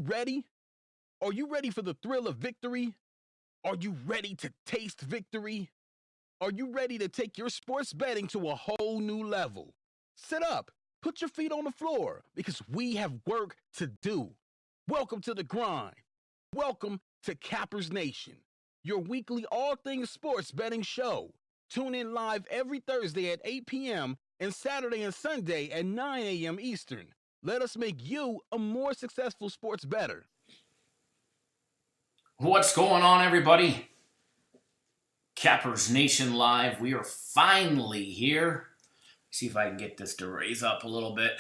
ready? Are you ready for the thrill of victory? Are you ready to taste victory? Are you ready to take your sports betting to a whole new level? Sit up, put your feet on the floor, because we have work to do. Welcome to the grind. Welcome to Cappers Nation, your weekly all things sports betting show. Tune in live every Thursday at 8 p.m. and Saturday and Sunday at 9 a.m. Eastern. Let us make you a more successful sports bettor. What's going on, everybody? Cappers Nation Live. We are finally here. See if I can get this to raise up a little bit.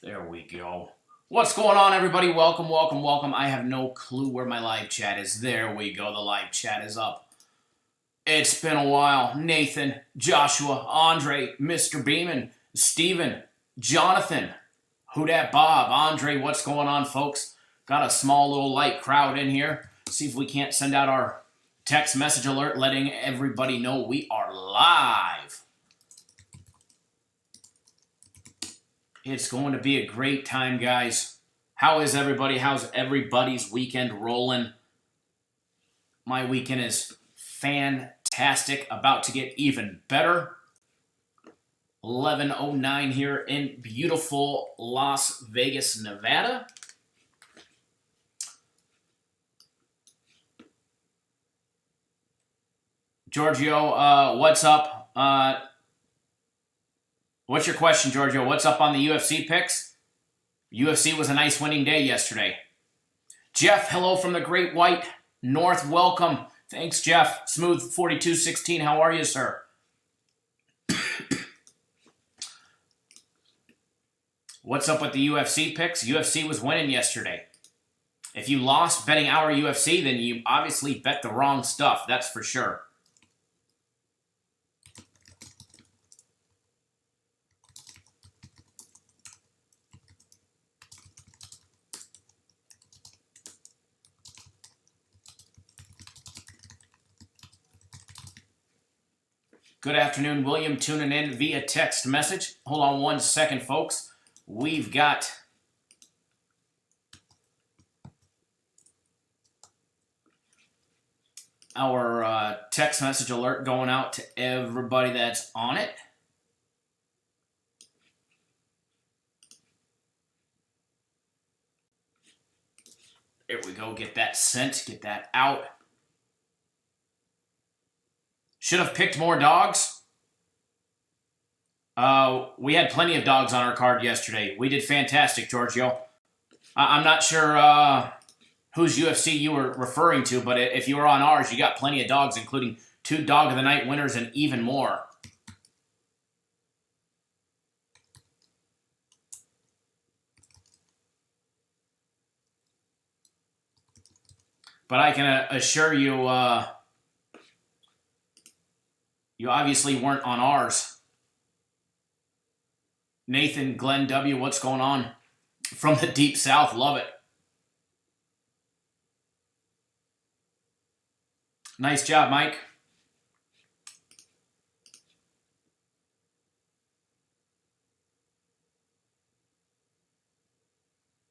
There we go. What's going on, everybody? Welcome, welcome, welcome. I have no clue where my live chat is. There we go. The live chat is up. It's been a while. Nathan, Joshua, Andre, Mr. Beeman, Steven, Jonathan, Who Dat Bob, Andre, what's going on, folks? Got a small little light crowd in here. See if we can't send out our text message alert letting everybody know we are live. It's going to be a great time, guys. How is everybody? How's everybody's weekend rolling? My weekend is fantastic. About to get even better. 11:09 here in beautiful Las Vegas, Nevada. Giorgio, what's up? What's your question, Giorgio? What's up on the UFC picks? UFC was a nice winning day yesterday. Jeff, hello from the Great White North. Welcome. Thanks, Jeff. Smooth4216, how are you, sir? What's up with the UFC picks? UFC was winning yesterday. If you lost betting our UFC, then you obviously bet the wrong stuff. That's for sure. Good afternoon, William, tuning in via text message. Hold on one second, folks. We've got our text message alert going out to everybody that's on it. There we go. Get that sent. Get that out. Should have picked more dogs. We had plenty of dogs on our card yesterday. We did fantastic, Giorgio. I'm not sure whose UFC you were referring to, but if you were on ours, you got plenty of dogs, including 2 Dog of the Night winners and even more. But I can assure you, you obviously weren't on ours. Nathan, Glenn W., what's going on? From the Deep South, love it. Nice job, Mike.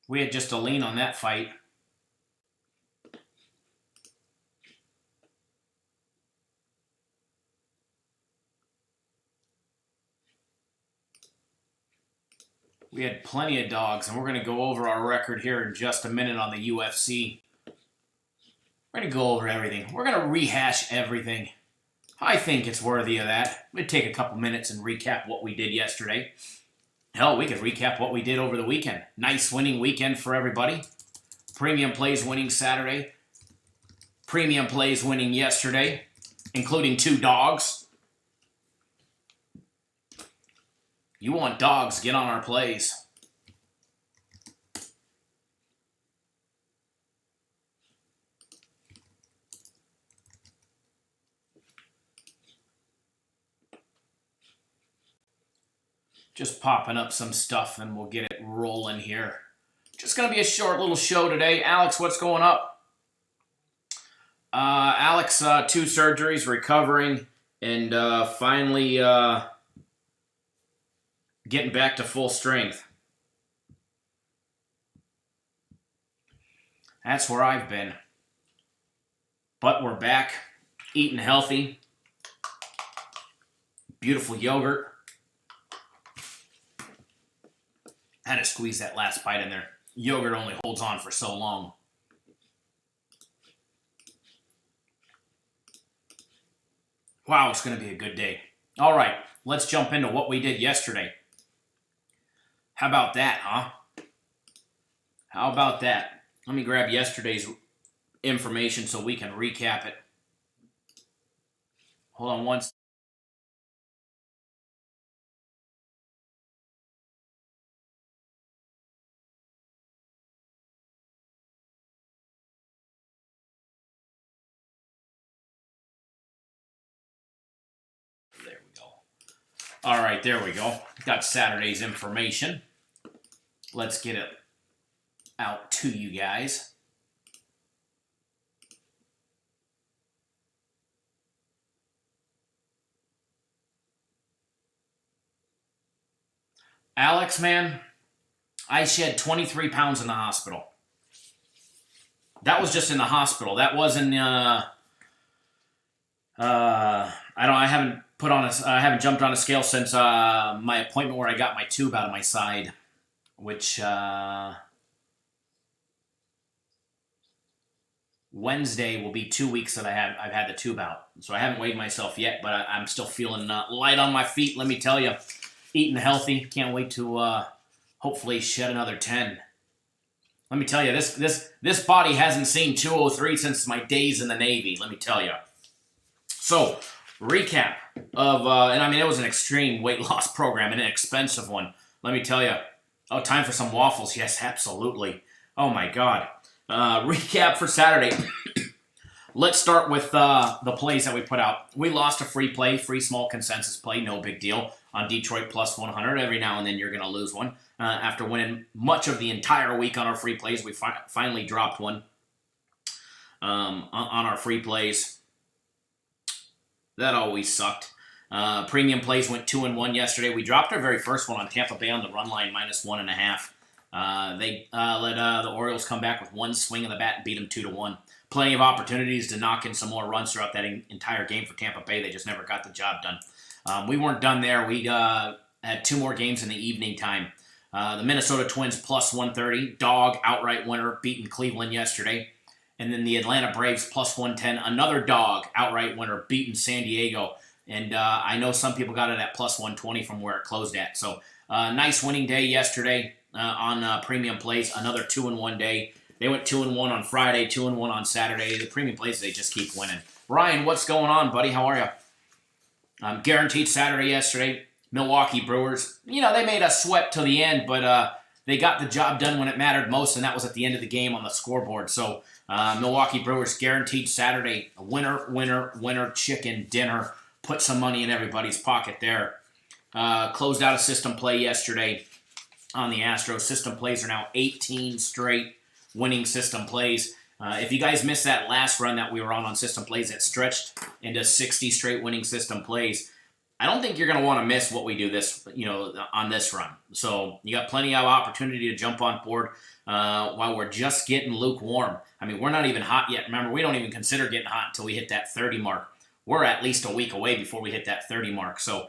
We had just a lean on that fight. We had plenty of dogs, and we're going to go over our record here in just a minute on the UFC. We're going to go over everything. We're going to rehash everything. I think it's worthy of that. We'd take a couple minutes and recap what we did yesterday. Hell, we could recap what we did over the weekend. Nice winning weekend for everybody. Premium plays winning Saturday. Premium plays winning yesterday, including 2 dogs. You want dogs, get on our plays. Just popping up some stuff and we'll get it rolling here. Just going to be a short little show today. Alex, what's going up? Alex, 2 surgeries, recovering, and finally getting back to full strength. That's where I've been. But we're back, eating healthy. Beautiful yogurt. Had to squeeze that last bite in there. Yogurt only holds on for so long. Wow, it's going to be a good day. All right, let's jump into what we did yesterday. How about that, huh? How about that? Let me grab yesterday's information so we can recap it. Hold on one second. There we go. All right, there we go. Got Saturday's information. Let's get it out to you guys. Alex, man, I shed 23 pounds in the hospital. That was just in the hospital. That wasn't. I haven't jumped on a scale since my appointment where I got my tube out of my side, which Wednesday will be 2 weeks that I've had the tube out. So I haven't weighed myself yet, but I'm still feeling light on my feet. Let me tell you, eating healthy. Can't wait to hopefully shed another 10. Let me tell you, this body hasn't seen 203 since my days in the Navy. Let me tell you. So, recap of, and I mean, it was an extreme weight loss program and an expensive one. Let me tell you. Oh, time for some waffles. Yes, absolutely. Oh, my God. Recap for Saturday. Let's start with the plays that we put out. We lost a free play, free small consensus play, no big deal, on Detroit plus 100. Every now and then you're going to lose one. After winning much of the entire week on our free plays, we finally dropped one on our free plays. That always sucked. Premium plays went 2-1 yesterday. We dropped our very first one on Tampa Bay on the run line, -1.5. They let the Orioles come back with one swing of the bat and beat them 2-1. Plenty of opportunities to knock in some more runs throughout that entire game for Tampa Bay. They just never got the job done. We weren't done there. We had two more games in the evening time. The Minnesota Twins plus 130, dog outright winner, beating Cleveland yesterday. And then the Atlanta Braves plus 110, another dog outright winner, beating San Diego. And I know some people got it at plus 120 from where it closed at. So nice winning day yesterday on premium plays. Another 2-1 day. They went 2-1 on Friday, 2-1 on Saturday. The premium plays, they just keep winning. Ryan, what's going on, buddy? How are you? Guaranteed Saturday yesterday. Milwaukee Brewers, they made us sweat till the end, but they got the job done when it mattered most, and that was at the end of the game on the scoreboard. So Milwaukee Brewers guaranteed Saturday, a winner, chicken dinner. Put some money in everybody's pocket there. Closed out a system play yesterday on the Astros. System plays are now 18 straight winning system plays. If you guys missed that last run that we were on system plays, it stretched into 60 straight winning system plays. I don't think you're going to want to miss what we do this, on this run. So you got plenty of opportunity to jump on board while we're just getting lukewarm. I mean, we're not even hot yet. Remember, we don't even consider getting hot until we hit that 30 mark. We're at least a week away before we hit that 30 mark. So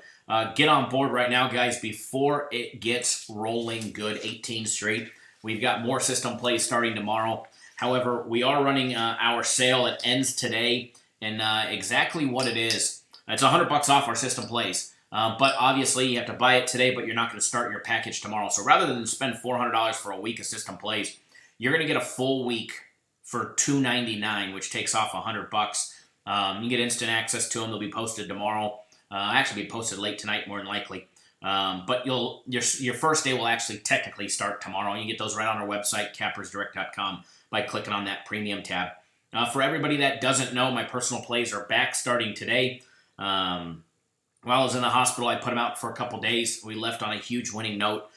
get on board right now, guys, before it gets rolling good. 18 straight. We've got more system plays starting tomorrow. However, we are running our sale. It ends today. And exactly what it is, it's $100 off our system plays. But obviously, you have to buy it today, but you're not going to start your package tomorrow. So rather than spend $400 for a week of system plays, you're going to get a full week for $299, which takes off $100. You get instant access to them. They'll be posted tomorrow. Actually be posted late tonight, more than likely. But your first day will actually technically start tomorrow. You get those right on our website, cappersdirect.com, by clicking on that premium tab. For everybody that doesn't know, my personal plays are back starting today. While I was in the hospital, I put them out for a couple days. We left on a huge winning note.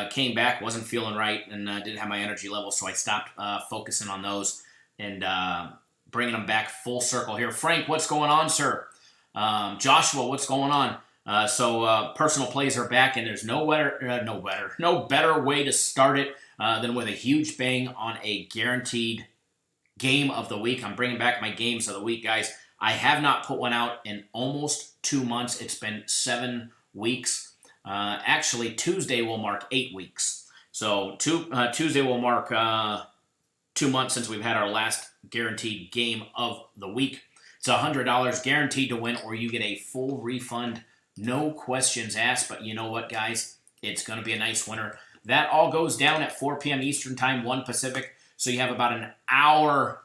Came back, wasn't feeling right, and didn't have my energy level, so I stopped focusing on those and bringing them back full circle here. Frank, what's going on, sir? Joshua, what's going on? So personal plays are back, and there's no better way to start it than with a huge bang on a guaranteed game of the week. I'm bringing back my games of the week, guys. I have not put one out in almost 2 months. It's been 7 weeks. Actually, Tuesday will mark 8 weeks. So Tuesday will mark 2 months since we've had our last guaranteed game of the week. It's $100 guaranteed to win, or you get a full refund, no questions asked. But you know what, guys? It's going to be a nice winner. That all goes down at 4 p.m. Eastern Time, 1 Pacific. So you have about an hour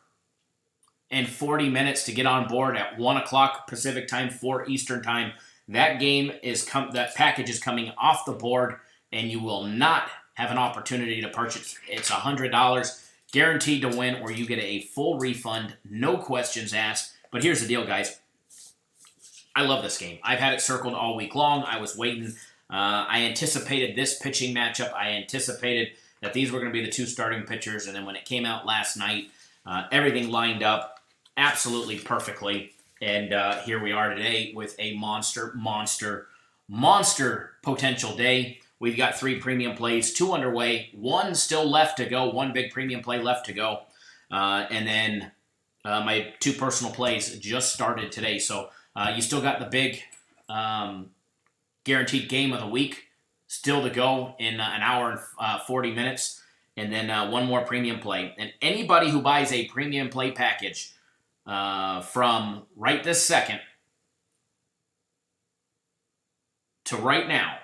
and 40 minutes to get on board at 1 o'clock Pacific Time, 4 Eastern Time. That that package is coming off the board, and you will not have an opportunity to purchase. It's $100 guaranteed to win, or you get a full refund, no questions asked. But here's the deal, guys. I love this game. I've had it circled all week long. I was waiting. I anticipated this pitching matchup. I anticipated that these were going to be the 2 starting pitchers, and then when it came out last night, everything lined up absolutely perfectly. And here we are today with a monster potential day. We've got 3 premium plays, 2 underway, 1 still left to go, 1 big premium play left to go. And then my 2 personal plays just started today. So you still got the big guaranteed game of the week still to go in an hour and 40 minutes. And then 1 more premium play. And anybody who buys a premium play package from right this second to right now,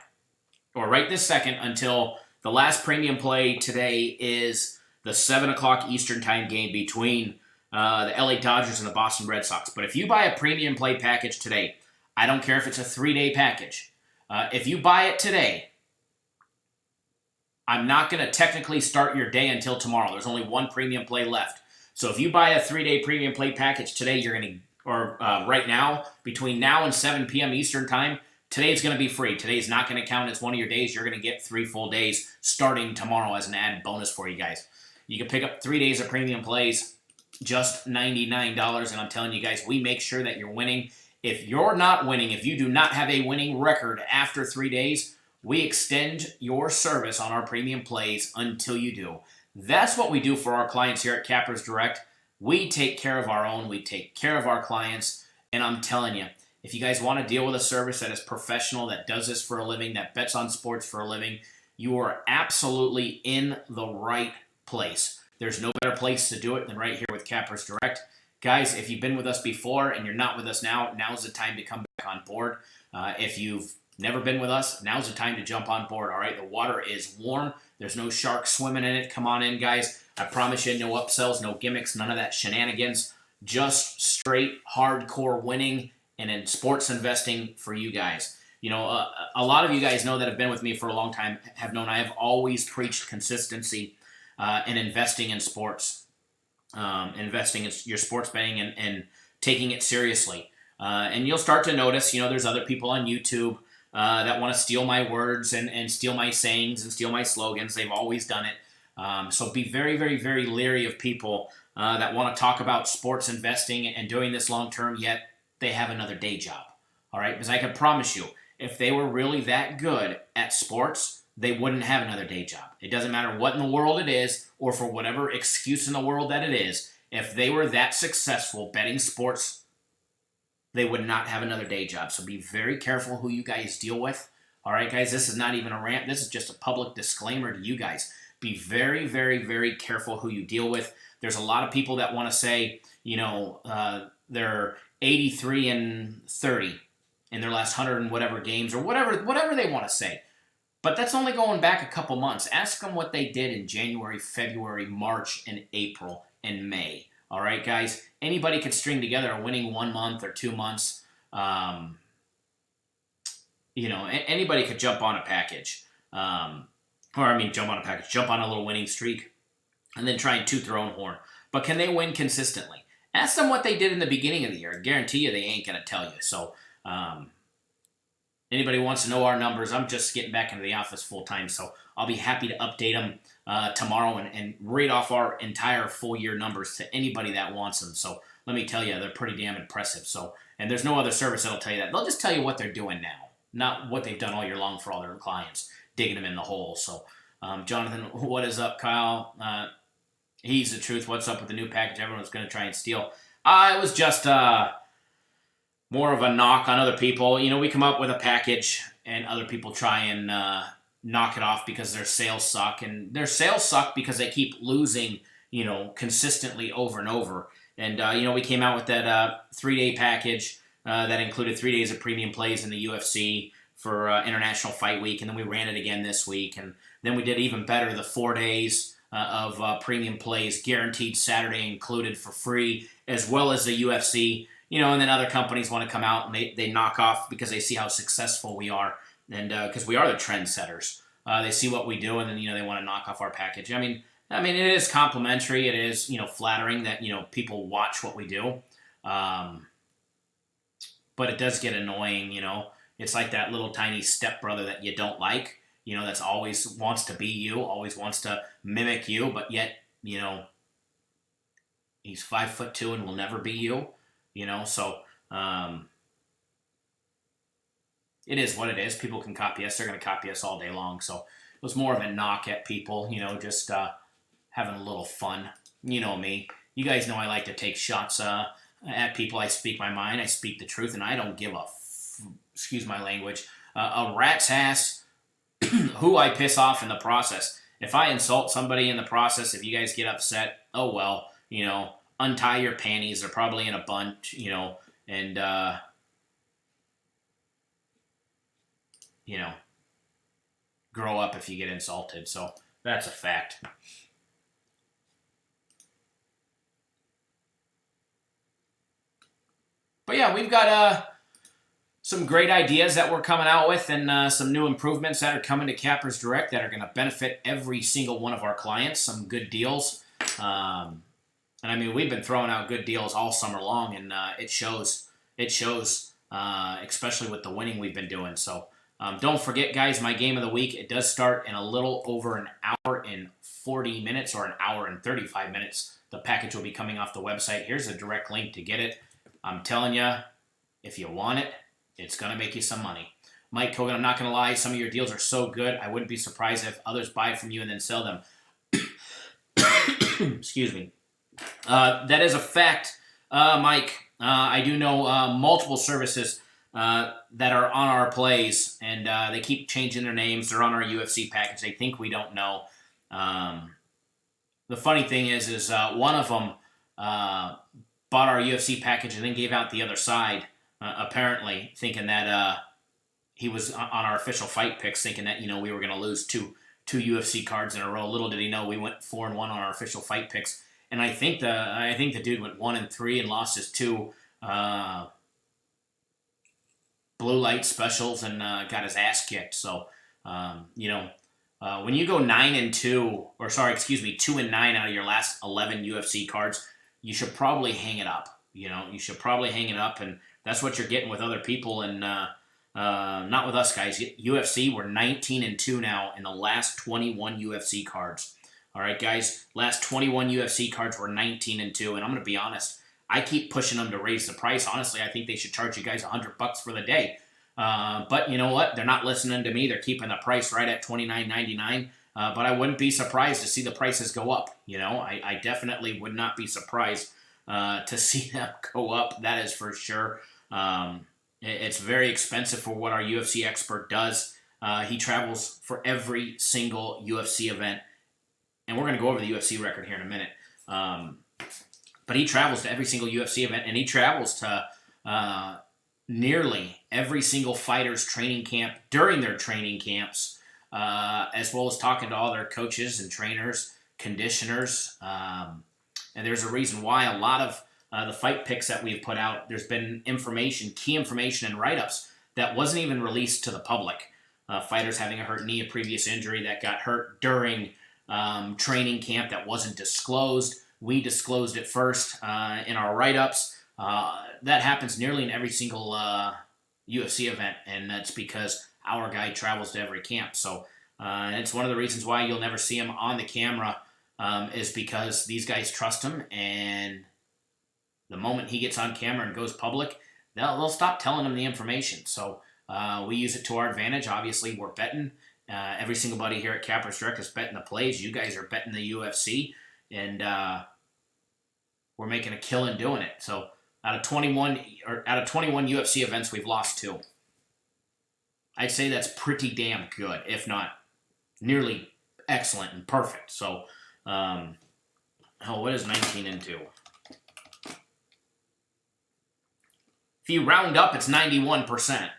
or right this second until the last premium play today is the 7 o'clock Eastern Time game between the LA Dodgers and the Boston Red Sox. But if you buy a premium play package today, I don't care if it's a 3-day package. If you buy it today, I'm not going to technically start your day until tomorrow. There's only 1 premium play left. So if you buy a 3-day premium play package today, you're going to, or right now, between now and 7 p.m. Eastern Time, today's going to be free. Today's not going to count as one of your days. You're going to get 3 full days starting tomorrow as an added bonus for you guys. You can pick up 3 days of premium plays, just $99. And I'm telling you guys, we make sure that you're winning. If you're not winning, if you do not have a winning record after 3 days, we extend your service on our premium plays until you do. That's what we do for our clients here at Cappers Direct. We take care of our own. We take care of our clients. And I'm telling you, if you guys want to deal with a service that is professional, that does this for a living, that bets on sports for a living, you are absolutely in the right place. There's no better place to do it than right here with Cappers Direct. Guys, if you've been with us before and you're not with us now, now's the time to come back on board. If you've never been with us, now's the time to jump on board, all right? The water is warm. There's no sharks swimming in it. Come on in, guys. I promise you, no upsells, no gimmicks, none of that shenanigans. Just straight, hardcore winning and in sports investing for you guys. You know, a lot of you guys know that have been with me for a long time have known I have always preached consistency and investing in sports. Investing in your sports betting and taking it seriously. And you'll start to notice, you know, there's other people on YouTube that want to steal my words and steal my sayings and steal my slogans. They've always done it. So be very, very, very leery of people that want to talk about sports investing and doing this long term, yet they have another day job. All right? Because I can promise you, if they were really that good at sports, they wouldn't have another day job. It doesn't matter what in the world it is, or for whatever excuse in the world that it is. If they were that successful betting sports, they would not have another day job. So be very careful who you guys deal with. All right, guys, this is not even a rant. This is just a public disclaimer to you guys. Be very, very, very careful who you deal with. There's a lot of people that want to say, you know, they're 83-30 in their last 100 and whatever games, or whatever they want to say. But that's only going back a couple months. Ask them what they did in January, February, March, and April, and May. All right, guys? Anybody could string together a winning 1 month or 2 months. You know, anybody could jump on a package. Jump on a little winning streak, and then try and toot their own horn. But can they win consistently? Ask them what they did in the beginning of the year. I guarantee you they ain't going to tell you. So, anybody wants to know our numbers, I'm just getting back into the office full time, so I'll be happy to update them tomorrow and read off our entire full year numbers to anybody that wants them. So let me tell you, they're pretty damn impressive. So, and there's no other service that'll tell you that. They'll just tell you what they're doing now, not what they've done all year long for all their clients, digging them in the hole. So, Jonathan, what is up, Kyle? He's the truth. What's up with the new package everyone's going to try and steal? It was just more of a knock on other people. You know, we come up with a package and other people try and knock it off because their sales suck. And their sales suck because they keep losing, you know, consistently over and over. And, you know, we came out with that 3-day package that included 3 days of premium plays in the UFC for International Fight Week. And then we ran it again this week. And then we did even better, the 4 days of premium plays, guaranteed Saturday included for free, as well as the UFC. You know, and then other companies want to come out and they knock off because they see how successful we are. And because we are the trendsetters. They see what we do and then, you know, they want to knock off our package. I mean, it is complimentary. It is, you know, flattering that, you know, people watch what we do. But it does get annoying, you know. It's like that little tiny stepbrother that you don't like, you know, that's always wants to be you, always wants to mimic you, but yet, you know, he's 5'2" and will never be you, you know. So it is what it is. People can copy us. They're going to copy us all day long. So it was more of a knock at people, you know, just having a little fun. You know me. You guys know I like to take shots at people. I speak my mind. I speak the truth, and I don't give excuse my language, a rat's ass who I piss off in the process. If I insult somebody in the process, if you guys get upset, oh well, you know, untie your panties. They're probably in a bunch, you know, and, you know, grow up if you get insulted. So that's a fact. But yeah, we've got some great ideas that we're coming out with and some new improvements that are coming to Cappers Direct that are going to benefit every single one of our clients. Some good deals. And I mean, we've been throwing out good deals all summer long, and it shows. It shows, especially with the winning we've been doing. So don't forget, guys, my game of the week. It does start in a little over an hour and 40 minutes or an hour and 35 minutes. The package will be coming off the website. Here's a direct link to get it. I'm telling you, if you want it, it's going to make you some money. Mike Kogan, I'm not going to lie. Some of your deals are so good, I wouldn't be surprised if others buy from you and then sell them. Excuse me. That is a fact, Mike. I do know multiple services that are on our plays, and they keep changing their names. They're on our UFC package. They think we don't know. The funny thing is one of them bought our UFC package and then gave out the other side, apparently thinking that he was on our official fight picks, thinking that, you know, we were going to lose two UFC cards in a row. Little did he know we went 4-1 on our official fight picks, and I think the dude went 1-3 and lost his 2 blue light specials and got his ass kicked. So you know, when you go 2-9 out of your last 11 UFC cards, you should probably hang it up. You know, you should probably hang it up, and that's what you're getting with other people, and not with us, guys. UFC, we're 19-2 now in the last 21 UFC cards. All right, guys, last 21 UFC cards were 19-2, and I'm going to be honest. I keep pushing them to raise the price. Honestly, I think they should charge you guys $100 for the day. But you know what? They're not listening to me. They're keeping the price right at $29.99. But I wouldn't be surprised to see the prices go up. You know, I definitely would not be surprised to see them go up. That is for sure. It's very expensive for what our UFC expert does. He travels for every single UFC event. And we're going to go over the UFC record here in a minute. But he travels to every single UFC event, and he travels to nearly every single fighter's training camp during their training camps, as well as talking to all their coaches and trainers, conditioners. And there's a reason why a lot of the fight picks that we've put out, there's been key information and write-ups that wasn't even released to the public. Fighters having a hurt knee, a previous injury that got hurt during training camp that wasn't disclosed. We disclosed it first in our write-ups. That happens nearly in every single UFC event, and that's because our guy travels to every camp. So it's one of the reasons why you'll never see him on the camera, is because these guys trust him, and the moment he gets on camera and goes public, they'll stop telling him the information. So we use it to our advantage. Obviously, we're betting. Every single buddy here at Cappers Direct is betting the plays. You guys are betting the UFC. and we're making a killing doing it. So out of 21 UFC events, we've lost 2. I'd say that's pretty damn good, if not nearly excellent and perfect. So, what is 19 into? If you round up, it's 91%.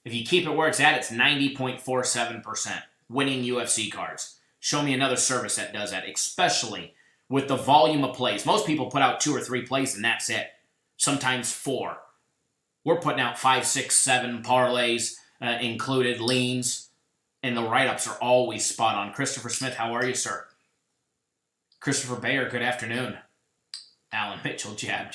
If you keep it where it's at, it's 90.47% winning UFC cards. Show me another service that does that, especially with the volume of plays. Most people put out 2 or 3 plays and that's it. Sometimes 4. We're putting out 5, 6, 7 parlays, included leans, and the write-ups are always spot on. Christopher Smith, how are you, sir? Christopher Bayer, good afternoon. Alan Mitchell, jab.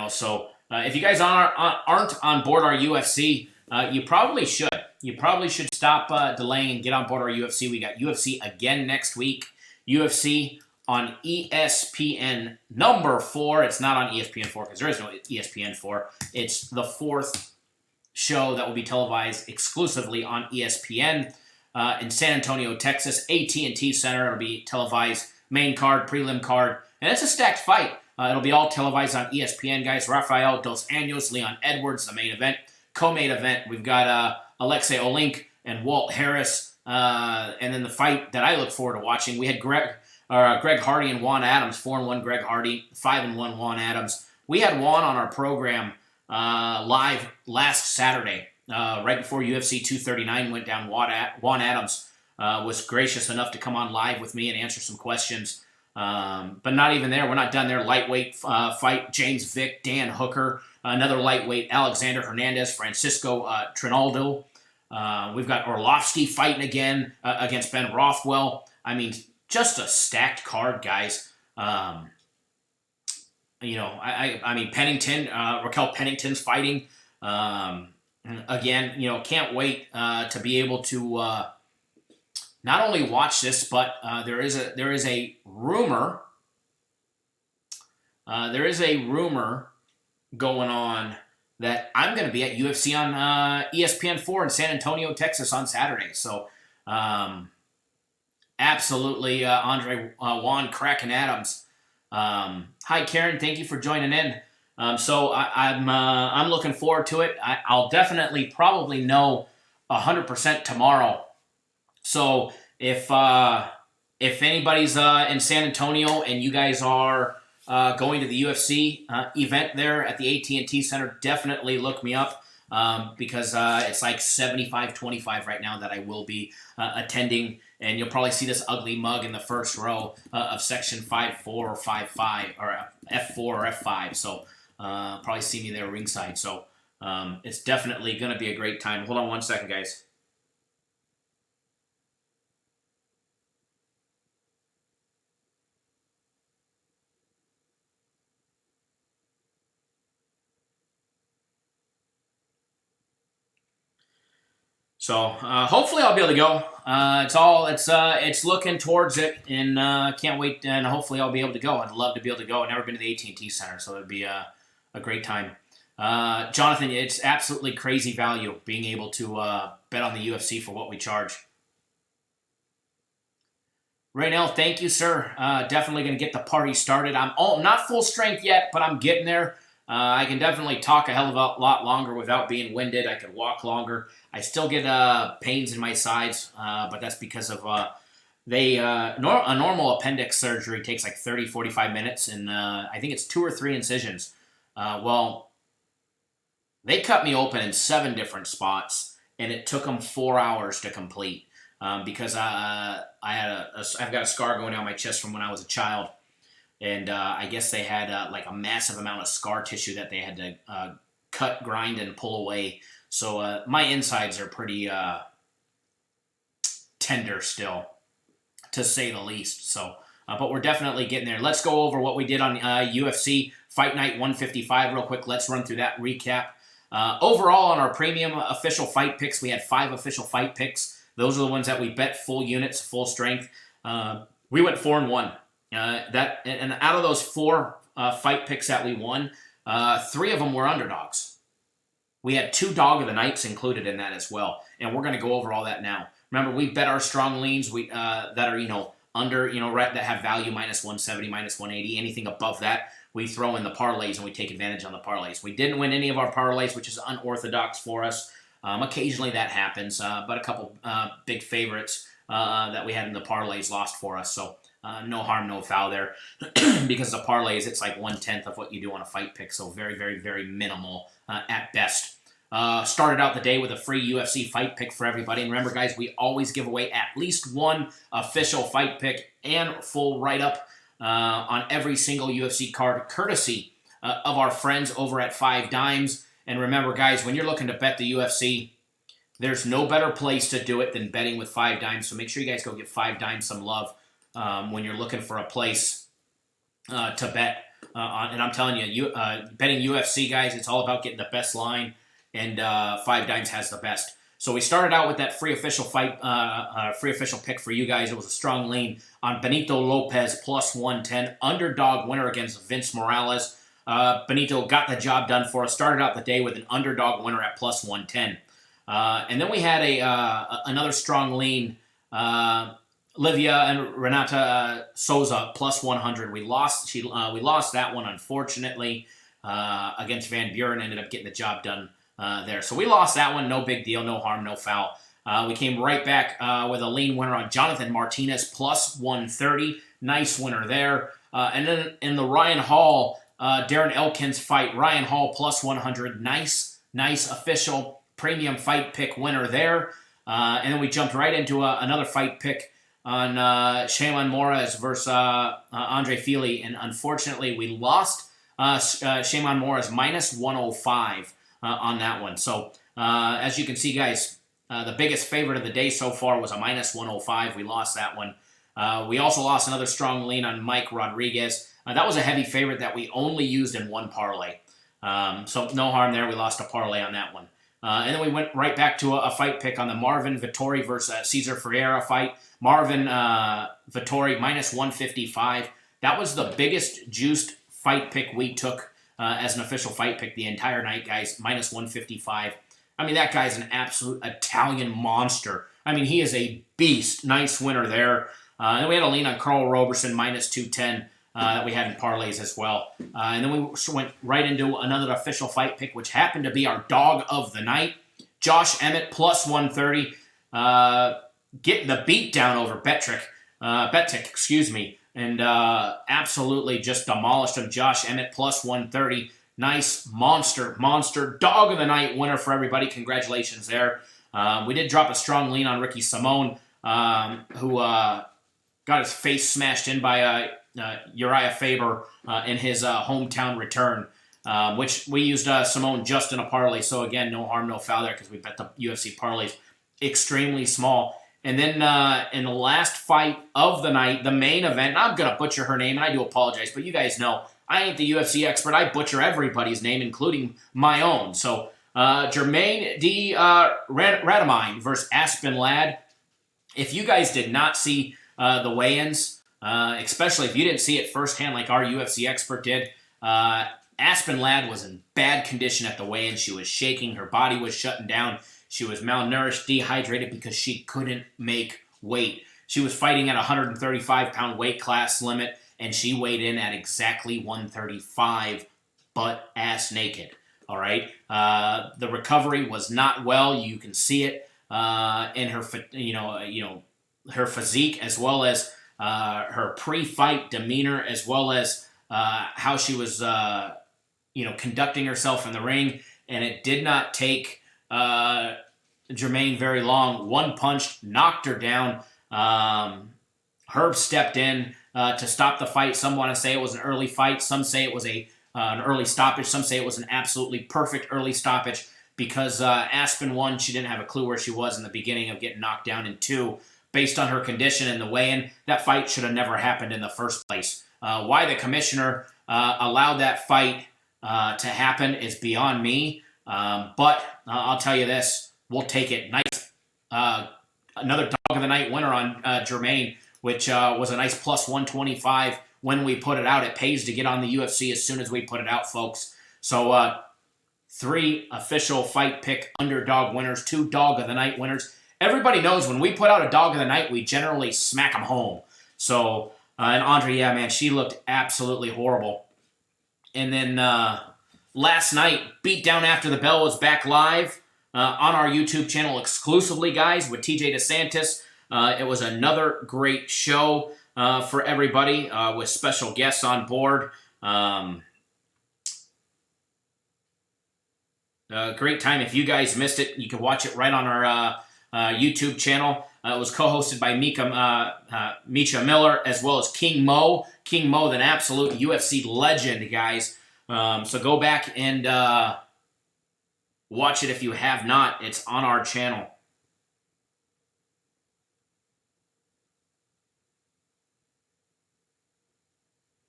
So if you guys aren't on board our UFC, you probably should. You probably should stop delaying and get on board our UFC. We got UFC again next week. UFC on ESPN number 4. It's not on ESPN 4 because there is no ESPN 4. It's the 4th show that will be televised exclusively on ESPN in San Antonio, Texas. AT&T Center. It'll be televised main card, prelim card, and it's a stacked fight. It'll be all televised on ESPN, guys. Rafael Dos Anjos, Leon Edwards, the main event. Co-main event, we've got Alexei Olink and Walt Harris. And then the fight that I look forward to watching, we had Greg Hardy and Juan Adams, 4-1 Greg Hardy, 5-1 Juan Adams. We had Juan on our program live last Saturday, right before UFC 239 went down. Juan Adams was gracious enough to come on live with me and answer some questions. But not even there. We're not done there. Lightweight fight, James Vick, Dan Hooker. Another lightweight, Alexander Hernandez, Francisco Trinaldo. We've got Orlovsky fighting again against Ben Rothwell. I mean, just a stacked card, guys. I mean, Pennington, Raquel Pennington's fighting. Again, can't wait to be able to not only watch this, but there is a rumor. There is a rumor going on that I'm going to be at UFC on ESPN 4 in San Antonio, Texas on Saturday. So, absolutely, Andre Juan cracking Adams. Hi, Karen. Thank you for joining in. So I'm looking forward to it. I'll definitely probably know 100% tomorrow. So if anybody's in San Antonio and you guys are going to the UFC event there at the AT&T Center, definitely look me up because it's like 75-25 right now that I will be attending. And you'll probably see this ugly mug in the first row of section 5-4 or 5-5 or F4 or F5. So probably see me there ringside. So it's definitely going to be a great time. Hold on one second, guys. So hopefully I'll be able to go. It's looking towards it, and can't wait. And hopefully I'll be able to go. I'd love to be able to go. I've never been to the AT&T Center, so it'd be a great time. Jonathan, it's absolutely crazy value being able to bet on the UFC for what we charge. Raynell, thank you, sir. Definitely going to get the party started. I'm not full strength yet, but I'm getting there. I can definitely talk a hell of a lot longer without being winded. I can walk longer. I still get pains in my sides, but that's because of a normal appendix surgery takes like 30, 45 minutes, and I think it's 2 or 3 incisions. Well, they cut me open in 7 different spots, and it took them 4 hours to complete because I've got a scar going down my chest from when I was a child. And I guess they had like a massive amount of scar tissue that they had to cut, grind, and pull away. So my insides are pretty tender still, to say the least. So, but we're definitely getting there. Let's go over what we did on UFC Fight Night 155 real quick. Let's run through that recap. Overall, on our premium official fight picks, we had 5 official fight picks. Those are the ones that we bet full units, full strength. We went 4-1. And out of those 4 fight picks that we won, 3 of them were underdogs. We had 2 dog of the nights included in that as well, and we're going to go over all that now. Remember, we bet our strong leans that are, under, right, that have value minus 170, minus 180, anything above that, we throw in the parlays and we take advantage on the parlays. We didn't win any of our parlays, which is unorthodox for us. Occasionally that happens, but a couple big favorites that we had in the parlays lost for us. So no harm, no foul there. Because the parlays, it's like 1/10 of what you do on a fight pick. So very, very, very minimal at best. Started out the day with a free UFC fight pick for everybody. And remember, guys, we always give away at least one official fight pick and full write-up on every single UFC card, courtesy of our friends over at 5 Dimes. And remember, guys, when you're looking to bet the UFC, there's no better place to do it than betting with 5 Dimes. So make sure you guys go give 5 Dimes some love when you're looking for a place to bet. And I'm telling you, betting UFC, guys, it's all about getting the best line. And 5 Dimes has the best. So we started out with that free official pick for you guys. It was a strong lean on Benito Lopez plus 110, underdog winner against Vince Morales. Benito got the job done for us. Started out the day with an underdog winner at plus 110. And then we had another strong lean. Livia and Renata Souza plus 100. We lost that one, unfortunately, against Van Buren. Ended up getting the job done there. So we lost that one. No big deal. No harm, no foul. We came right back with a lean winner on Jonathan Martinez plus 130. Nice winner there. And then in the Ryan Hall, Darren Elkins fight, Ryan Hall plus 100. Nice official premium fight pick winner there. And then we jumped right into another fight pick on Shayman Moraes versus Andre Fili. And unfortunately, we lost Shayman Moraes minus 105 on that one. So as you can see, guys, the biggest favorite of the day so far was a minus 105. We lost that one. We also lost another strong lean on Mike Rodriguez. That was a heavy favorite that we only used in one parlay. So no harm there. We lost a parlay on that one. And then we went right back to a fight pick on the Marvin Vettori versus Cesar Ferreira fight. Marvin Vettori minus 155. That was the biggest juiced fight pick we took as an official fight pick the entire night, guys. Minus 155. I mean, that guy's an absolute Italian monster. I mean, he is a beast. Nice winner there. And we had a lean on Carl Roberson minus 210 that we had in parlays as well. And then we went right into another official fight pick, which happened to be our dog of the night. Josh Emmett plus 130. Getting the beat down over Bettick, and absolutely just demolished him. Josh Emmett plus 130. Nice monster dog of the night winner for everybody. Congratulations there. We did drop a strong lean on Ricky Simone, who got his face smashed in by Uriah Faber in his hometown return, which we used Simone just in a parlay. So again, no harm, no foul there because we bet the UFC parlays extremely small. And then in the last fight of the night, the main event, and I'm going to butcher her name, and I do apologize, but you guys know I ain't the UFC expert. I butcher everybody's name, including my own. So Jermaine D. Radamine versus Aspen Ladd. If you guys did not see the weigh-ins, especially if you didn't see it firsthand like our UFC expert did, Aspen Ladd was in bad condition at the weigh-in. She was shaking. Her body was shutting down. She was malnourished, dehydrated because she couldn't make weight. She was fighting at a 135-pound weight class limit, and she weighed in at exactly 135, butt ass naked. All right. The recovery was not well. You can see it in her, her physique, as well as her pre-fight demeanor, as well as how she was, conducting herself in the ring. And it did not take Jermaine very long. One punch knocked her down. Herb stepped in to stop the fight. Some want to say it was an early fight. Some say it was an early stoppage. Some say it was an absolutely perfect early stoppage because Aspen, one, she didn't have a clue where she was in the beginning of getting knocked down, and two, based on her condition and the weigh-in, that fight should have never happened in the first place. Why the commissioner allowed that fight to happen is beyond me. But I'll tell you this, we'll take it. Nice, another dog of the night winner on Jermaine, which was a nice plus 125 when we put it out. It pays to get on the UFC as soon as we put it out, folks. So 3 official fight pick underdog winners, 2 dog of the night winners, everybody knows when we put out a dog of the night, we generally smack them home. So, and Andre, yeah, man, she looked absolutely horrible. And then last night, Beatdown After the Bell was back live on our YouTube channel exclusively, guys, with TJ DeSantis. It was another great show for everybody with special guests on board. Great time. If you guys missed it, you can watch it right on our YouTube channel. It was co-hosted by Misha Miller as well as King Mo. King Mo, an absolute UFC legend, guys. So go back and watch it if you have not. It's on our channel.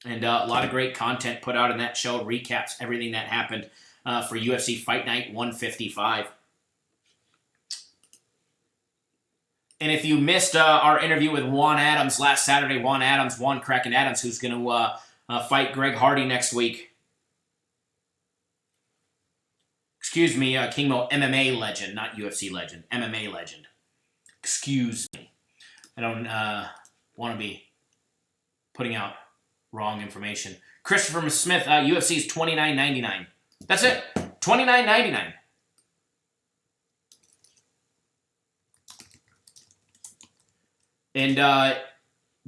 And a lot of great content put out in that show. Recaps everything that happened for UFC Fight Night 155. And if you missed our interview with Juan Adams last Saturday, Juan Kraken Adams, who's going to fight Greg Hardy next week. Excuse me, King Mo, MMA legend, not UFC legend, MMA legend. Excuse me. I don't want to be putting out wrong information. Christopher Smith, UFC is $29.99. That's it, $29.99. And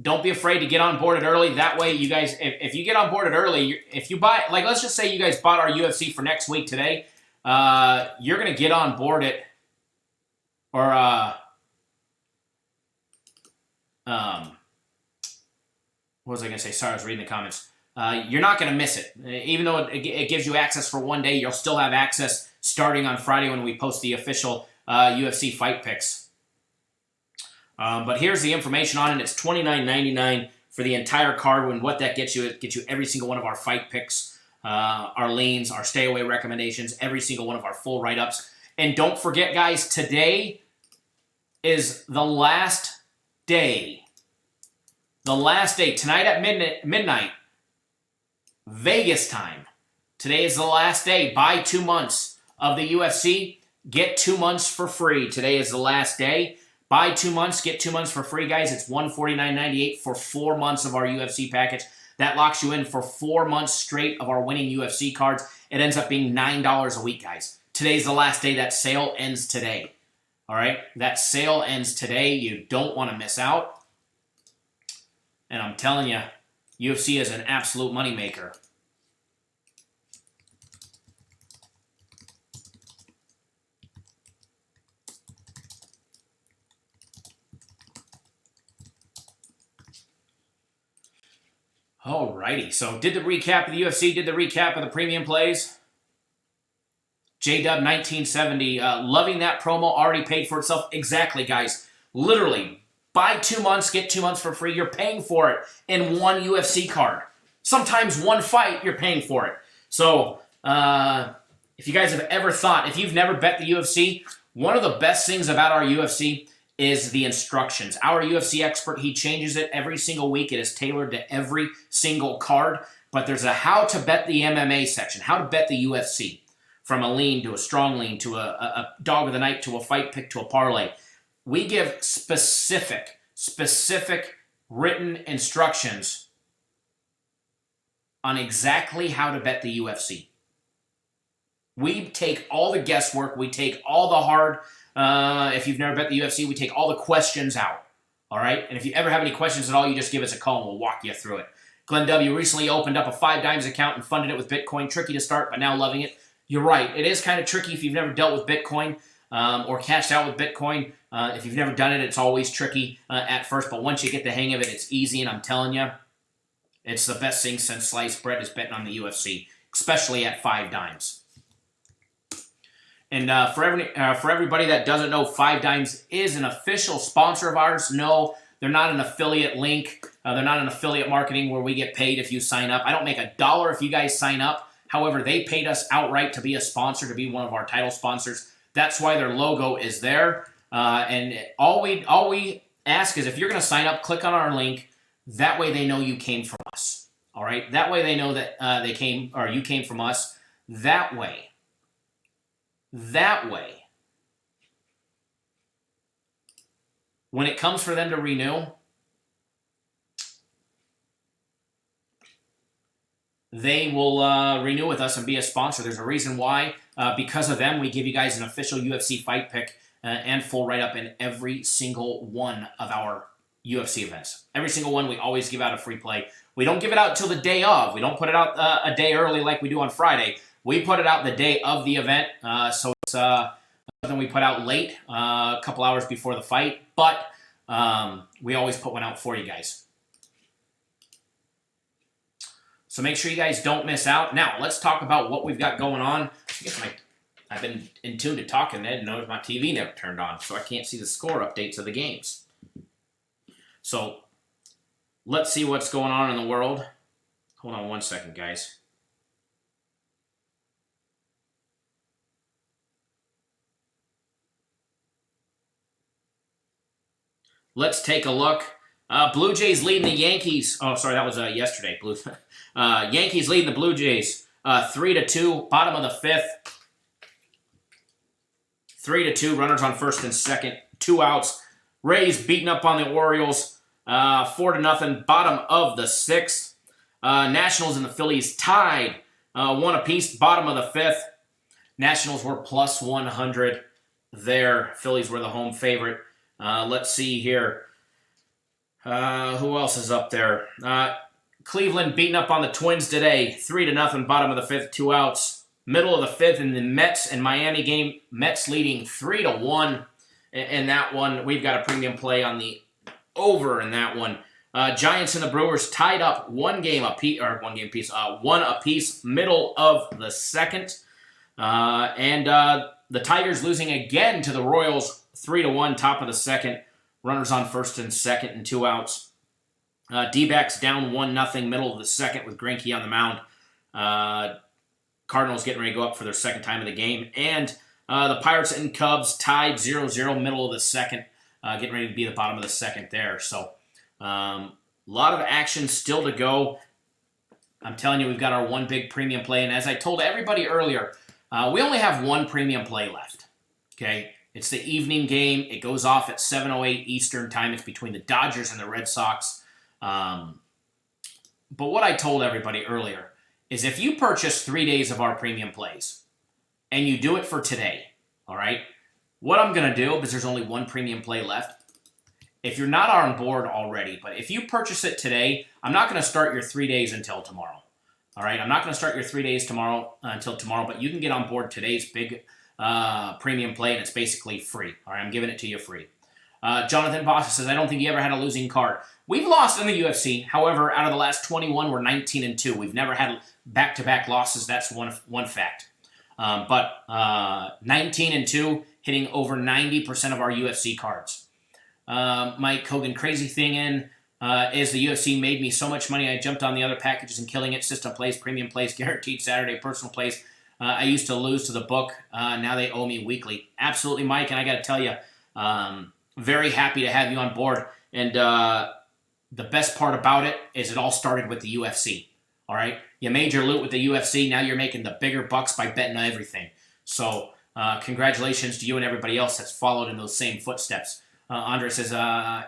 don't be afraid to get on board it early. That way, you guys, if you get on board it early, if you buy, like, let's just say you guys bought our UFC for next week today, you're going to get on board it, or, what was I going to say? Sorry, I was reading the comments. You're not going to miss it. Even though it gives you access for one day, you'll still have access starting on Friday when we post the official UFC fight picks. But here's the information on it. It's $29.99 for the entire card. And what that gets you, it gets you every single one of our fight picks, our leans, our stay away recommendations, every single one of our full write-ups. And don't forget, guys, today is the last day. The last day. Tonight at midnight, Vegas time. Today is the last day. Buy 2 months of the UFC. Get 2 months for free. Today is the last day. Buy 2 months, get 2 months for free, guys. It's $149.98 for 4 months of our UFC package. That locks you in for 4 months straight of our winning UFC cards. It ends up being $9 a week, guys. Today's the last day. That sale ends today. All right? That sale ends today. You don't want to miss out. And I'm telling you, UFC is an absolute moneymaker. Alrighty, so did the recap of the UFC, did the recap of the premium plays. J-Dub 1970, loving that promo, already paid for itself. Exactly, guys. Literally, buy 2 months, get 2 months for free. You're paying for it in one UFC card. Sometimes one fight, you're paying for it. So, if you guys have ever thought, if you've never bet the UFC, one of the best things about our UFC is the instructions. Our UFC expert, he changes it every single week. It is tailored to every single card. But there's a how to bet the MMA section, how to bet the UFC, from a lean to a strong lean to a dog of the night to a fight pick to a parlay. We give specific written instructions on exactly how to bet the UFC. We take all the guesswork. We take all the hard, if you've never bet the UFC, we take all the questions out. All right? And if you ever have any questions at all, you just give us a call and we'll walk you through it. Glenn W. recently opened up a 5 Dimes account and funded it with Bitcoin. Tricky to start, but now loving it. You're right. It is kind of tricky if you've never dealt with Bitcoin or cashed out with Bitcoin. If you've never done it, it's always tricky at first. But once you get the hang of it, it's easy. And I'm telling you, it's the best thing since sliced bread is betting on the UFC, especially at 5 Dimes. And for everybody that doesn't know, 5 Dimes is an official sponsor of ours. No, they're not an affiliate link. They're not an affiliate marketing where we get paid if you sign up. I don't make $1 if you guys sign up. However, they paid us outright to be a sponsor, to be one of our title sponsors. That's why their logo is there. And all we ask is if you're going to sign up, click on our link. That way they know you came from us. All right? That way they know that you came from us. That way, when it comes for them to renew, they will renew with us and be a sponsor. There's a reason why. Because of them, we give you guys an official UFC fight pick and full write-up in every single one of our UFC events. Every single one, we always give out a free play. We don't give it out until the day of. We don't put it out a day early like we do on Friday. We put it out the day of the event, so it's something we put out late, a couple hours before the fight, but we always put one out for you guys. So make sure you guys don't miss out. Now, let's talk about what we've got going on. I've been in tune to talking, Ed, and notice my TV never turned on, so I can't see the score updates of the games. So let's see what's going on in the world. Hold on one second, guys. Let's take a look. Blue Jays leading the Yankees. Oh, sorry, that was yesterday. Yankees leading the Blue Jays 3-2, bottom of the fifth. 3-2, runners on first and second, 2 outs. Rays beating up on the Orioles 4-0, bottom of the sixth. Nationals and the Phillies tied 1 apiece, bottom of the fifth. Nationals were plus 100 there. Phillies were the home favorite. Let's see here. Who else is up there? Cleveland beating up on the Twins today, 3-0, bottom of the fifth, 2 outs. Middle of the fifth in the Mets and Miami game. Mets leading 3-1 in that one. We've got a premium play on the over in that one. Giants and the Brewers tied up one apiece, middle of the second. And the Tigers losing again to the Royals, 3-1, top of the second. Runners on first and second and 2 outs. D-backs down 1-0, middle of the second with Greinke on the mound. Cardinals getting ready to go up for their second time of the game. And the Pirates and Cubs tied 0-0, middle of the second. Getting ready to be the bottom of the second there. So a lot of action still to go. I'm telling you, we've got our one big premium play. And as I told everybody earlier, we only have one premium play left. Okay? It's the evening game. It goes off at 7:08 Eastern time. It's between the Dodgers and the Red Sox. But what I told everybody earlier is if you purchase 3 days of our premium plays and you do it for today, all right, what I'm going to do, because there's only one premium play left, if you're not on board already, but if you purchase it today, I'm not going to start your 3 days until tomorrow. All right, I'm not going to start your 3 days until tomorrow, but you can get on board today's big premium play, and it's basically free. All right, I'm giving it to you free. Jonathan Boss says, I don't think he ever had a losing card. We've lost in the UFC. However, out of the last 21, we're 19-2. We've never had back-to-back losses. That's one fact. But 19-2, hitting over 90% of our UFC cards. Mike Hogan, crazy thing is the UFC made me so much money. I jumped on the other packages and killing it. System plays, premium plays, guaranteed Saturday, personal plays. I used to lose to the book. Now they owe me weekly. Absolutely, Mike. And I got to tell you, very happy to have you on board. And the best part about it is it all started with the UFC. All right? You made your loot with the UFC. Now you're making the bigger bucks by betting on everything. So congratulations to you and everybody else that's followed in those same footsteps. Andre says,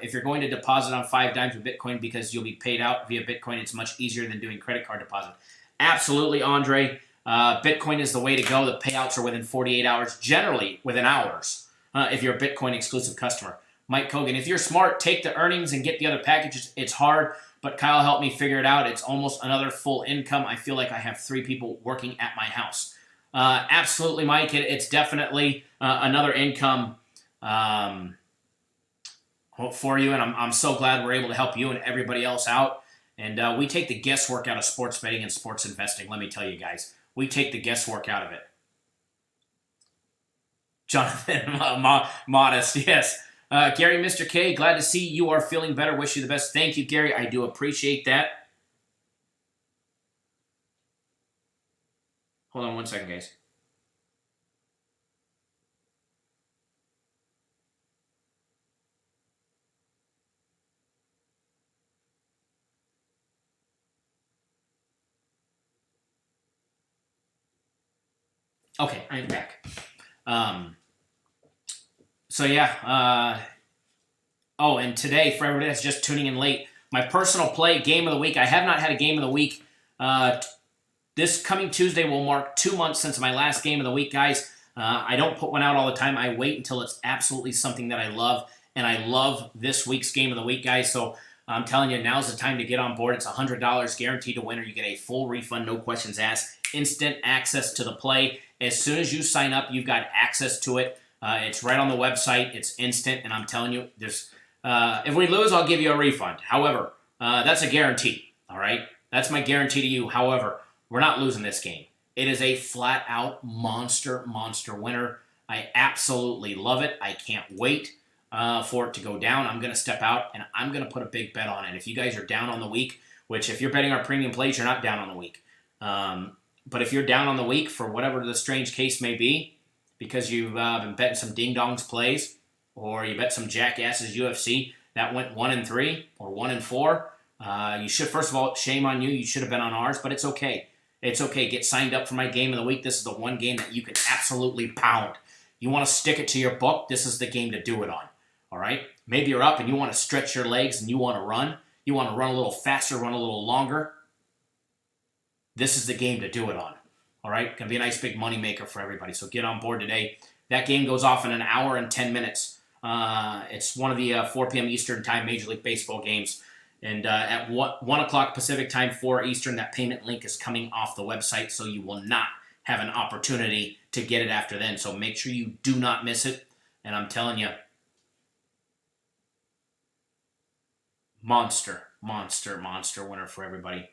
if you're going to deposit on 5 dimes with Bitcoin because you'll be paid out via Bitcoin, it's much easier than doing credit card deposit. Absolutely, Andre. Bitcoin is the way to go. The payouts are within 48 hours, generally within hours, if you're a Bitcoin exclusive customer. Mike Kogan, if you're smart, take the earnings and get the other packages. It's hard, but Kyle helped me figure it out. It's almost another full income. I feel like I have 3 people working at my house. Absolutely, Mike. It's definitely another income for you, and I'm so glad we're able to help you and everybody else out. And we take the guesswork out of sports betting and sports investing, let me tell you guys. We take the guesswork out of it. Jonathan, modest, yes. Gary, Mr. K, glad to see you are feeling better. Wish you the best. Thank you, Gary. I do appreciate that. Hold on one second, guys. Okay, I'm back. So yeah, Oh, and today, for everybody that's just tuning in late, my personal play game of the week. I have not had a game of the week. This coming Tuesday will mark 2 months since my last game of the week, guys. I don't put one out all the time. I wait until it's absolutely something that I love, and I love this week's game of the week, guys. So I'm telling you, now's the time to get on board. It's $100 guaranteed to win, or you get a full refund, no questions asked, instant access to the play. As soon as you sign up, you've got access to it. It's right on the website. It's instant, and I'm telling you, there's if we lose, I'll give you a refund. However, that's a guarantee, all right? That's my guarantee to you. However, we're not losing this game. It is a flat-out monster winner. I absolutely love it. I can't wait for it to go down. I'm going to step out, and I'm going to put a big bet on it. If you guys are down on the week, which if you're betting our premium plays, you're not down on the week. But if you're down on the week for whatever the strange case may be, because you've been betting some ding-dongs plays, or you bet some jackasses UFC that went 1-3 or 1-4, you should, first of all, shame on you. You should have been on ours, but it's okay. It's okay. Get signed up for my game of the week. This is the one game that you can absolutely pound. You want to stick it to your book, this is the game to do it on. All right? Maybe you're up and you want to stretch your legs and you want to run. You want to run a little faster, run a little longer. This is the game to do it on. All right? Going to be a nice big money maker for everybody. So get on board today. That game goes off in an hour and 10 minutes. It's one of the 4 p.m. Eastern time Major League Baseball games. And at 1 o'clock Pacific time, 4 Eastern, that payment link is coming off the website, so you will not have an opportunity to get it after then. So make sure you do not miss it. And I'm telling you, monster winner for everybody.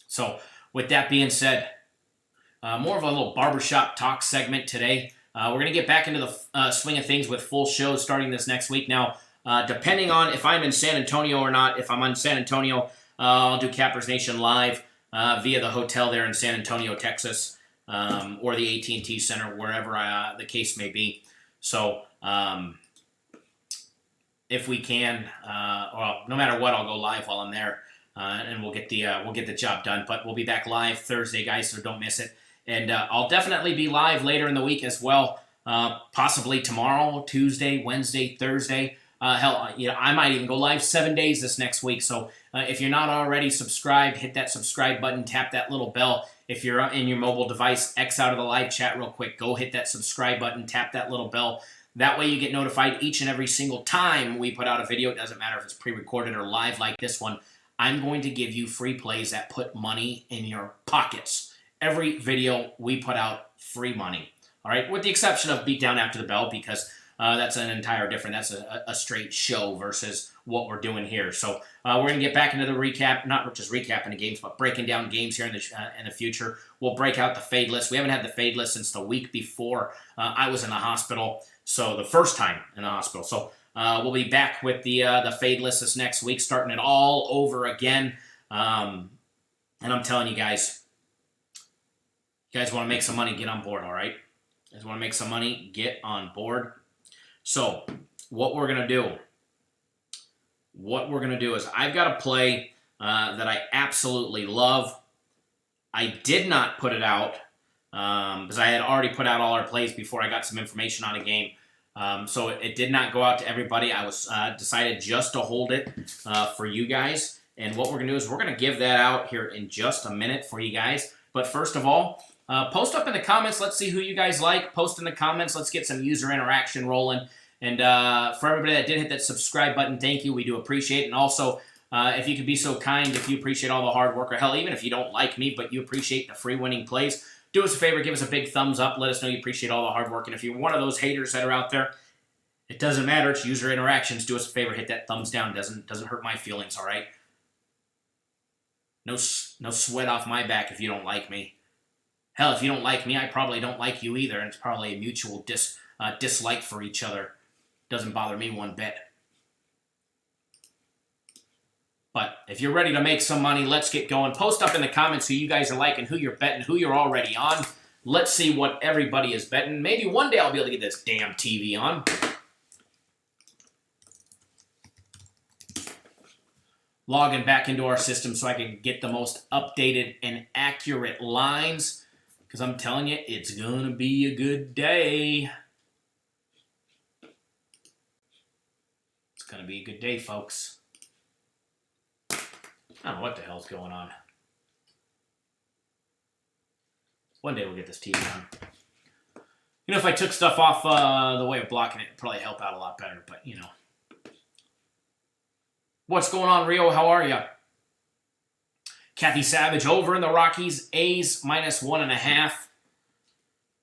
So with that being said, more of a little barbershop talk segment today. We're going to get back into the swing of things with full shows starting this next week. Now, depending on if I'm in San Antonio or not, if I'm on San Antonio, I'll do Cappers Nation live via the hotel there in San Antonio, Texas, or the AT&T Center, wherever the case may be. So if we can, well, no matter what, I'll go live while I'm there, and we'll get the job done. But we'll be back live Thursday, guys, so don't miss it. And I'll definitely be live later in the week as well, possibly tomorrow, Tuesday, Wednesday, Thursday. Hell, I might even go live 7 days this next week. So if you're not already subscribed, hit that subscribe button, tap that little bell. If you're in your mobile device, X out of the live chat real quick. Go hit that subscribe button, tap that little bell. That way you get notified each and every single time we put out a video. It doesn't matter if it's pre-recorded or live like this one. I'm going to give you free plays that put money in your pockets. Every video we put out, free money. All right, with the exception of Beatdown After the Bell, because that's an entire different, that's a straight show versus what we're doing here. So we're going to get back into the recap, not just recapping the games, but breaking down games here in the future. We'll break out the fade list. We haven't had the fade list since the week before I was in the hospital, so the first time in the hospital. So we'll be back with the fade list this next week, starting it all over again. And I'm telling you guys, you guys want to make some money, get on board, all right? You guys want to make some money, get on board. So what we're going to do is I've got a play that I absolutely love. I did not put it out because I had already put out all our plays before I got some information on a game. So it did not go out to everybody. I was decided just to hold it for you guys. And what we're going to do is we're going to give that out here in just a minute for you guys. But first of all, post up in the comments. Let's see who you guys like. Post in the comments. Let's get some user interaction rolling. And for everybody that did hit that subscribe button, thank you. We do appreciate it. And also, if you could be so kind, if you appreciate all the hard work, or hell, even if you don't like me, but you appreciate the free winning plays, do us a favor, give us a big thumbs up. Let us know you appreciate all the hard work. And if you're one of those haters that are out there, it doesn't matter. It's user interactions. Do us a favor, hit that thumbs down. Doesn't hurt my feelings, all right? No sweat off my back if you don't like me. Hell, if you don't like me, I probably don't like you either, and it's probably a mutual dislike for each other. Doesn't bother me one bit. But if you're ready to make some money, let's get going. Post up in the comments who you guys are liking, who you're betting, who you're already on. Let's see what everybody is betting. Maybe one day I'll be able to get this damn TV on. Logging back into our system so I can get the most updated and accurate lines. Because I'm telling you, it's going to be a good day. It's going going to be a good day, folks. I don't know what the hell's going on. One day we'll get this TV on. You know, if I took stuff off the way of blocking it, it'd probably help out a lot better, but, you know. What's going on, Rio? How are you? Kathy Savage over in the Rockies. A's minus 1.5.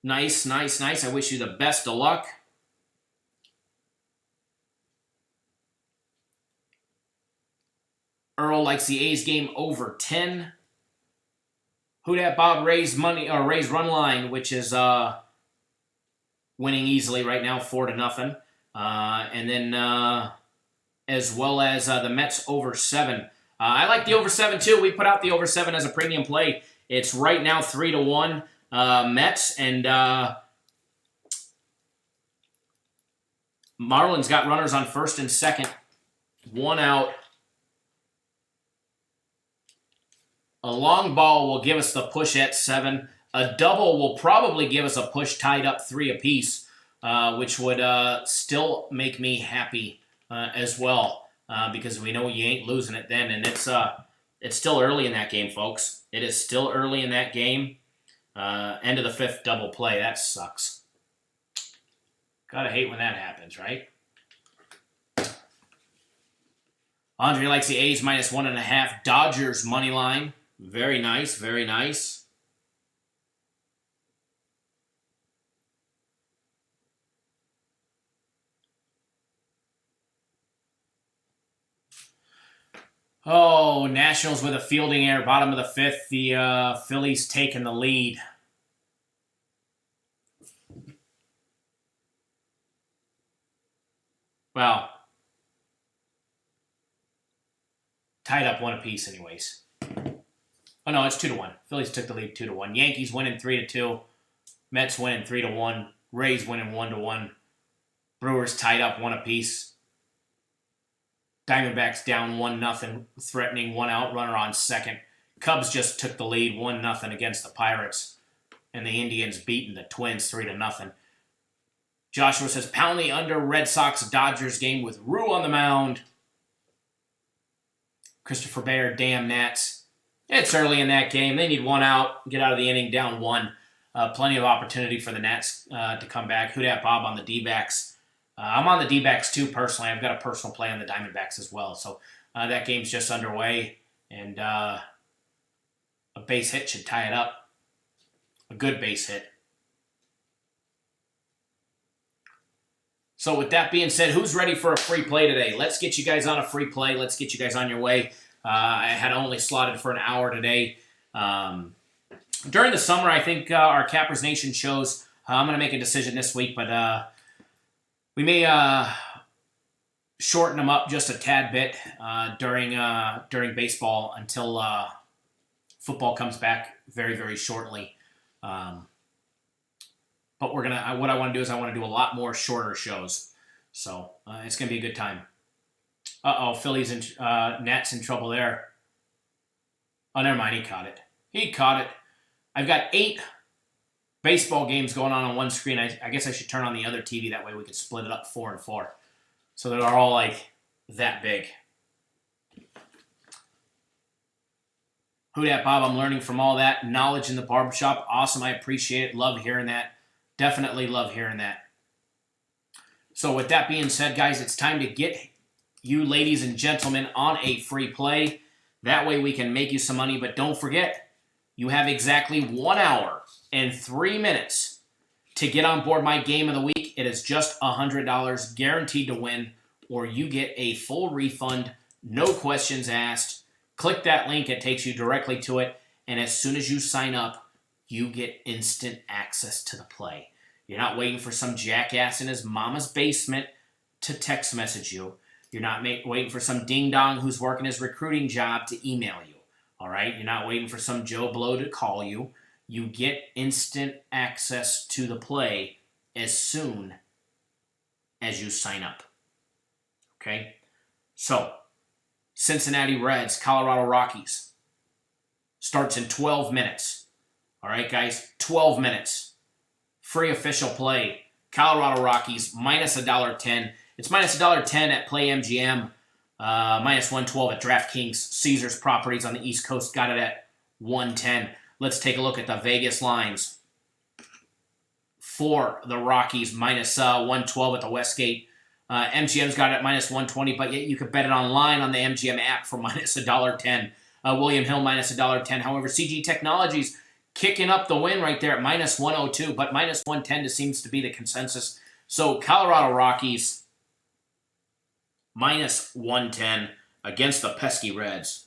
Nice, nice, nice. I wish you the best of luck. Earl likes the A's game over 10. Who dat Bob Ray's run line, which is winning easily right now, 4-0. And then as well as the Mets over 7. I like the over 7 too. We put out the over 7 as a premium play. It's right now 3-1 Mets, and Marlins got runners on first and second. 1 out. A long ball will give us the push at 7. A double will probably give us a push tied up 3 apiece, which would still make me happy as well. Because we know you ain't losing it then, and it's still early in that game, folks. It is still early in that game. End of the 5th double play. That sucks. Gotta hate when that happens, right? Andre likes the A's minus 1.5. Dodgers money line. Very nice, very nice. Oh, Nationals with a fielding error, bottom of the 5th. The Phillies taking the lead. Well, tied up 1 apiece anyways. Oh, no, it's 2-1. Phillies took the lead 2-1. Yankees winning 3-2. Mets winning 3-1. Rays winning 1-1. Brewers tied up 1 apiece. Diamondbacks down 1-0, threatening 1 out, runner on second. Cubs just took the lead 1-0 against the Pirates. And the Indians beating the Twins 3-0. Joshua says, pound the under Red Sox-Dodgers game with Rue on the mound. Christopher Bayer, damn Nats. It's early in that game. They need 1 out, get out of the inning down 1. Plenty of opportunity for the Nats to come back. Who dat Bob on the D-backs? I'm on the D-backs too, personally. I've got a personal play on the Diamondbacks as well. So that game's just underway. And a base hit should tie it up. A good base hit. So with that being said, who's ready for a free play today? Let's get you guys on a free play. Let's get you guys on your way. I had only slotted for an hour today. During the summer, I think our Cappers Nation shows, I'm going to make a decision this week, but we may shorten them up just a tad bit during baseball until football comes back very, very shortly. But what I want to do is I want to do a lot more shorter shows. So it's going to be a good time. Uh-oh, Phillies and Nats in trouble there. Oh, never mind. He caught it. He caught it. I've got 8 baseball games going on one screen. I guess I should turn on the other TV. That way we could split it up 4 and 4. So they're all like that big. Who dat Bob? I'm learning from all that. Knowledge in the barbershop. Awesome. I appreciate it. Love hearing that. Definitely love hearing that. So with that being said, guys, it's time to get you ladies and gentlemen on a free play. That way we can make you some money. But don't forget, you have exactly 1 hour and 3 minutes to get on board my game of the week. It is just $100 guaranteed to win, or you get a full refund, no questions asked. Click that link. It takes you directly to it. And as soon as you sign up, you get instant access to the play. You're not waiting for some jackass in his mama's basement to text message you. You're not waiting for some ding-dong who's working his recruiting job to email you. All right? You're not waiting for some Joe Blow to call you. You get instant access to the play as soon as you sign up. Okay? So, Cincinnati Reds, Colorado Rockies. Starts in 12 minutes. All right, guys? 12 minutes. Free official play. Colorado Rockies, minus $1.10. It's minus $1.10 at Play MGM. Minus 112 at DraftKings. Caesars Properties on the East Coast got it at 110. Let's take a look at the Vegas lines. For the Rockies, minus 112 at the Westgate. MGM's got it at minus 120, but yet you could bet it online on the MGM app for minus $1.10. William Hill minus $1.10. However, CG Technologies kicking up the win right there at minus 102, but minus 110 seems to be the consensus. So Colorado Rockies minus 110 against the pesky Reds.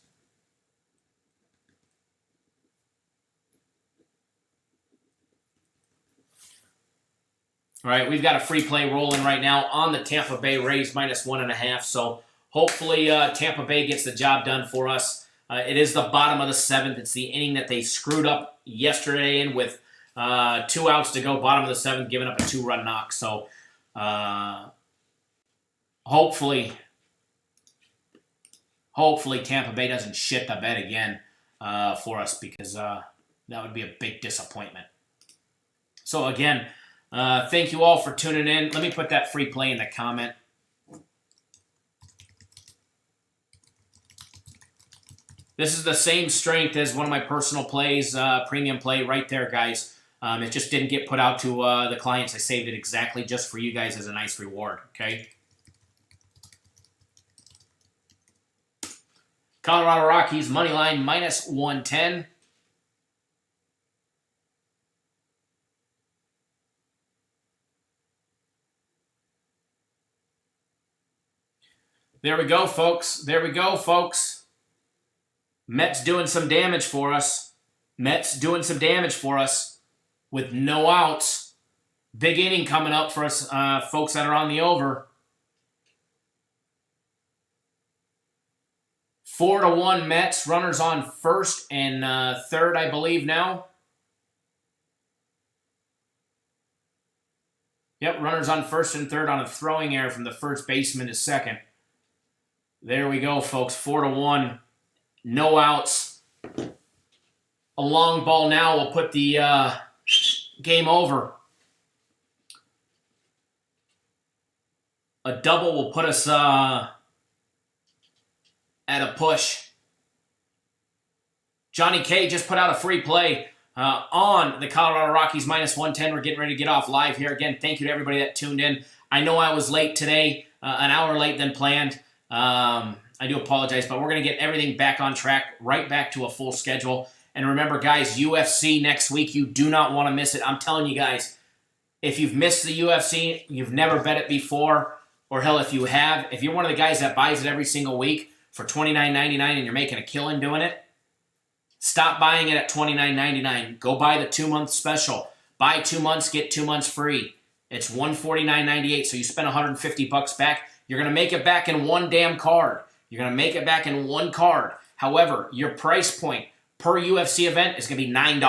All right, we've got a free play rolling right now on the Tampa Bay Rays minus 1.5. So hopefully Tampa Bay gets the job done for us. It is the bottom of the 7th. It's the inning that they screwed up yesterday in with 2 outs to go, bottom of the 7th, giving up a 2-run knock. So hopefully Tampa Bay doesn't shit the bed again for us, because that would be a big disappointment. So again, thank you all for tuning in. Let me put that free play in the comment. This is the same strength as one of my personal plays, premium play right there, guys. It just didn't get put out to the clients. I saved it exactly just for you guys as a nice reward, okay? Colorado Rockies, money line, minus 110. There we go, folks. There we go, folks. Mets doing some damage for us. Mets doing some damage for us with no outs. Big inning coming up for us, folks that are on the over. 4-1 Mets. Runners on first and third, I believe, now. Yep, runners on first and third on a throwing error from the first baseman to second. There we go, folks. 4-1. No outs. A long ball now will put the game over. A double will put us at a push. Johnny K just put out a free play on the Colorado Rockies minus 110. We're getting ready to get off live here. Again, thank you to everybody that tuned in. I know I was late today, an hour late than planned. I do apologize, but we're going to get everything back on track, right back to a full schedule. And remember, guys, UFC next week. You do not want to miss it. I'm telling you guys, if you've missed the UFC, you've never bet it before, or hell, if you have, if you're one of the guys that buys it every single week for $29.99 and you're making a killing doing it, stop buying it at $29.99. Go buy the 2-month special. Buy 2 months, get 2 months free. It's $149.98, so you spend $150 back. You're going to make it back in one damn card. You're going to make it back in one card. However, your price point per UFC event is going to be $9.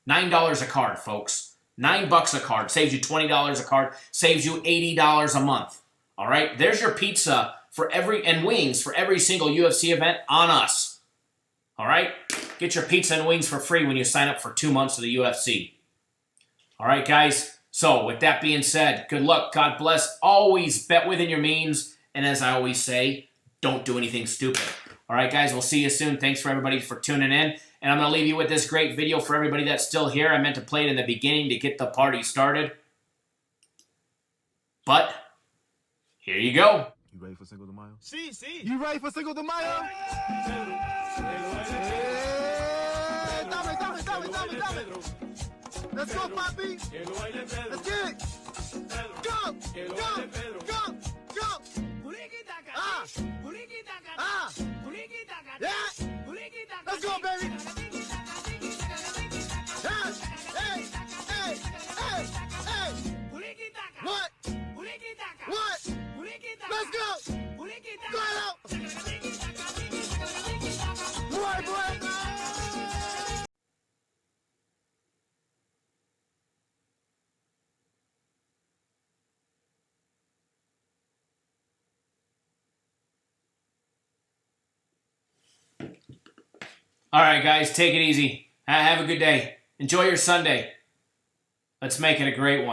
$9 a card, folks. $9 a card. Saves you $20 a card. Saves you $80 a month. All right? There's your pizza and wings for every single UFC event on us. All right? Get your pizza and wings for free when you sign up for 2 months of the UFC. All right, guys? So, with that being said, good luck. God bless. Always bet within your means. And as I always say, don't do anything stupid. All right, guys, we'll see you soon. Thanks for everybody for tuning in. And I'm going to leave you with this great video for everybody that's still here. I meant to play it in the beginning to get the party started. But, here you go. You ready for Cinco de Mayo? Sí, sí. You ready for Cinco de Mayo? Dame. Let's go, papi. Let's get it. Go. Yeah. Let's go, baby. Hey. What? Let's go. Go out. Boy. All right, guys, take it easy. Have a good day. Enjoy your Sunday. Let's make it a great one.